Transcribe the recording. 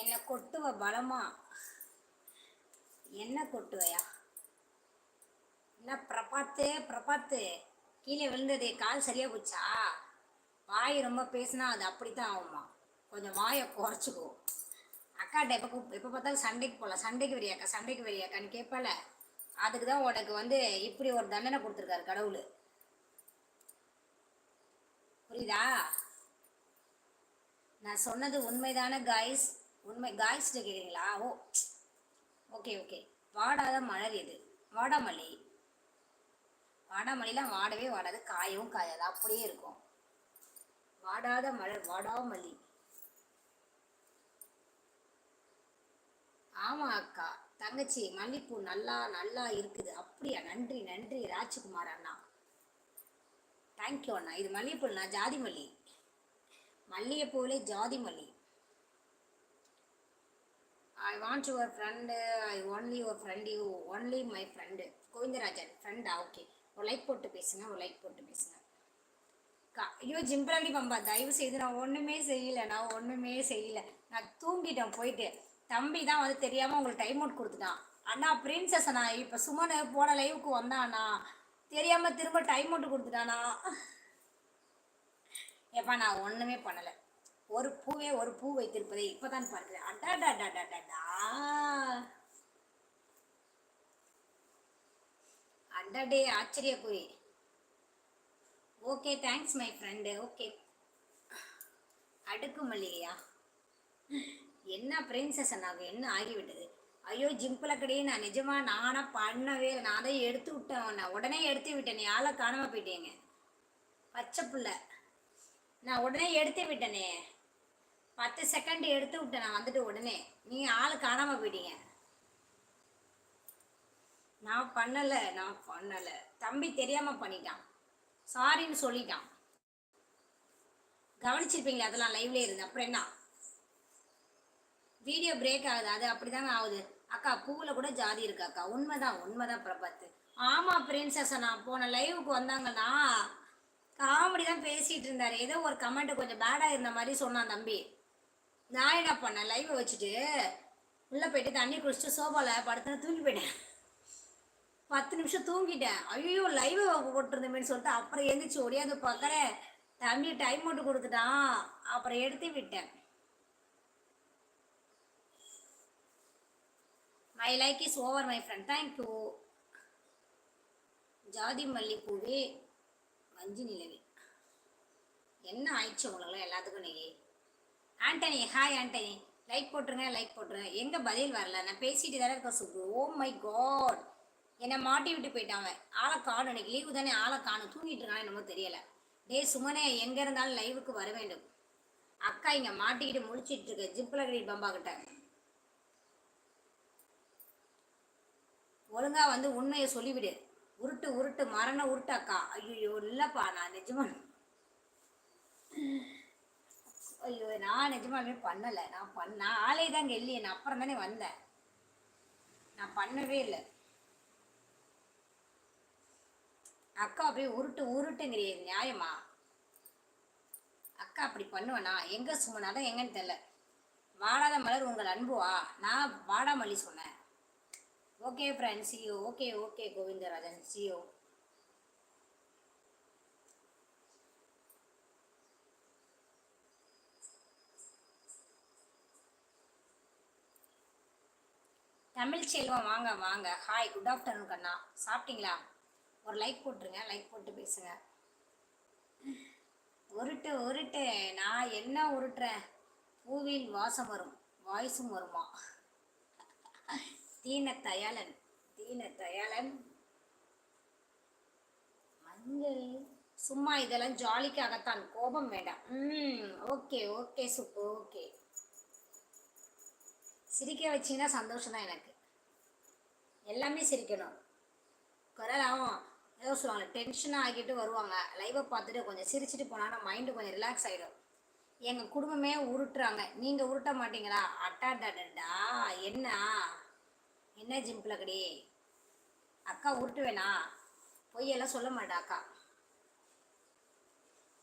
என்ன கொட்டுவ பலமா? என்ன கொட்டுவையா? என்ன பிரபாத்து கீழே விழுந்தது கால் சரியா போச்சா? வாய் ரொம்ப பேசினா அது அப்படித்தான் ஆகுமா? கொஞ்சம் வாயை குறைச்சிக்கோ. அக்காட்ட எப்போ பார்த்தாலும் சண்டைக்கு போகலாம், சண்டைக்கு வரியாக்கான்னு கேட்பல. அதுக்கு தான் உனக்கு இப்படி ஒரு தண்டனை கொடுத்துருக்காரு கடவுள். புரியுதா? நான் சொன்னது உண்மைதானே காய்ஸ்? உண்மை காய்ஸ்ட்டு கேட்குறீங்களா? ஓகே. வாடாத மலர் எது? வாடாமல்லி. வாடாமல்லிலாம் வாடவே வாடாது, காயவும் காயாது, அப்படியே இருக்கும். வாடாத மலர் வாடாமல்லி. ஆமா அக்கா, தங்கச்சி மல்லிப்பூ நல்லா நல்லா இருக்குது. அப்படியா? நன்றி ராஜ்குமார் அண்ணா, தேங்க்யூ அண்ணா. இது மல்லிகைப்பூ இல்லைண்ணா, ஜாதி மல்லி. மல்லிகைப்பூவிலே ஜாதி மல்லி. I want your friend, I only your friend, you only my friend. Govindarajan ஃப்ரெண்டா? ஓகே, ஒரு லைக் போட்டு பேசுங்க. ஐயோ ஜிம்பராண்டி பம்பா, தயவு செய்து நான் ஒன்றுமே செய்யலை. நான் தூங்கிட்டேன் போயிட்டு. தம்பி தான் தெரியாமல் உங்களுக்கு டைம் அவுட் கொடுத்துட்டான். அண்ணா பிரின்சஸ் அண்ணா, இப்போ சுமன் போன லைவுக்கு வந்தாண்ணா, தெரியாமல் திரும்ப டைம் அவுட் கொடுத்துட்டானா? ஏப்பா நான் ஒன்றுமே பண்ணலை. ஒரு பூ வைத்திருப்பதை இப்போதான் பார்க்கிறேன். அடடே ஆச்சரியக்குறி. Okay, thanks my friend. Okay. அடுக்கு மல்லிகையா? என்ன பிரின்சஸ் அண்ணாவுக்கு என்ன ஆகிவிட்டது? ஐயோ ஜிம்பிளக்கடி, நான் நிஜமா நானா பண்ணவே இல்லை. நான் தான் எடுத்து விட்டேன், நான் உடனே எடுத்து விட்டேன். நீ ஆளை காணாம போயிட்டேங்க பச்சை பிள்ளை. நான் உடனே எடுத்து விட்டேனே, 10 செகண்ட் எடுத்து விட்டேன். நான் உடனே நீங்க ஆளு காணாம போயிட்டீங்க. நான் பண்ணல. தம்பி தெரியாம பண்ணிட்டான், சாரின்னு சொல்லிட்டான். கவனிச்சிருப்பீங்களா? அதெல்லாம் லைவ்ல இருந்து. அப்புறம் என்ன, வீடியோ பிரேக் ஆகுது, அது அப்படிதாங்க ஆகுது. அக்கா பூவுல கூட ஜாதி இருக்கு அக்கா. உண்மைதான் பிரபாத்து. ஆமா பிரின்சஸ், நான் போன லைவுக்கு வந்தாங்கன்னா காமெடி தான் பேசிட்டு இருந்தாரு. ஏதோ ஒரு கமெண்ட் கொஞ்சம் பேடா இருந்த மாதிரி சொன்னான் தம்பி. நான் என்ன பண்ணேன், லைவை வச்சுட்டு உள்ள போயிட்டு தண்ணி குடிச்சிட்டு சோபால படுத்து தூங்கி போயிட்டேன். 10 நிமிஷம் தூங்கிட்டேன். ஐயோ லைவ் போட்டிருந்தேன்னு சொல்லிட்டு அப்புறம் எழுந்திரிச்சு ஒடியாது பார்க்குறேன், தம்பி டைம் மட்டும் கொடுத்துட்டான். அப்புறம் எடுத்து விட்டேன். My like is over my friend, thank you. ஜாதி மல்லிப்பூவே மஞ்சு நிலவே. என்ன ஆயிடுச்சு உங்களுக்கு எல்லாத்துக்கும்? நீ ஆண்டனி, ஹாய் ஆண்டனி, லைக் போட்டுருங்க. எங்க பதில் வரல? நான் பேசிட்டு தானே இருக்க சுப்பு. ஓ மை காட், என்னை மாட்டி விட்டு போயிட்டாங்க. ஆளை காணும், இன்னைக்கு லீவு தானே, ஆளை காணும். தூங்கிட்டு இருக்கானே என்னமோ தெரியல. டே சுமனே, எங்க இருந்தாலும் லைவுக்கு வர வேண்டும். அக்கா இங்க மாட்டிக்கிட்டு முடிச்சிட்டு இருக்க ஜிப்லகரி பம்பா கிட்ட. ஒழுங்கா உண்மையை சொல்லிவிடு. உருட்டு மரண உருட்டு அக்கா. ஐயோ இல்லப்பா, நான் நிஜமா நிஜமாலுமே பண்ணலை. நான் ஆளே தாங்க இல்லையே, நான் அப்புறம் தானே வந்தேன். நான் பண்ணவே இல்லை. அக்கா அப்படியே உருட்டுங்கிறிய நியாயமா? அக்கா அப்படி பண்ணுவேனா? எங்க சுமனாதான் எங்கன்னு தெரியல. வாடாத மலர் உங்கள் அன்புவா? நான் வாடாமல்லி சொன்னேன். Okay friends, ciao. Okay Govindarajan, ciao. Tamil Selvam வாங்க. ஹாய், குட் ஆஃப்டர்நூன் கண்ணா. சாப்பிட்டீங்களா? ஒரு லைக் போட்டுருங்க, லைக் போட்டு பேசுங்க. உருட்டு. நான் என்ன உருட்டுறேன்? பூவில் வாசம் வரும், வாய்ஸும் வருமா? தீனத்தயாளன் மஞ்சள் சும்மா, இதெல்லாம் ஜாலிக்காகத்தான், கோபம் வேண்டாம். ஓகே சுப்பு. ஓகே, சிரிக்க வச்சிங்கன்னா சந்தோஷம் தான் எனக்கு. எல்லாமே சிரிக்கணும். குரலாகும் ஏதோ சொல்லுவாங்க, டென்ஷனாக ஆகிட்டு வருவாங்க. லைவை பார்த்துட்டு கொஞ்சம் சிரிச்சிட்டு போனாங்கன்னா மைண்டு கொஞ்சம் ரிலாக்ஸ் ஆகிடும். எங்கள் குடும்பமே உருட்டுறாங்க, நீங்கள் உருட்ட மாட்டீங்களா? அட்டாடா, என்ன ஜிம்பிளக்கடி அக்கா உருட்டுவேனா? பொய்யெல்லாம் சொல்ல மாட்டா அக்கா.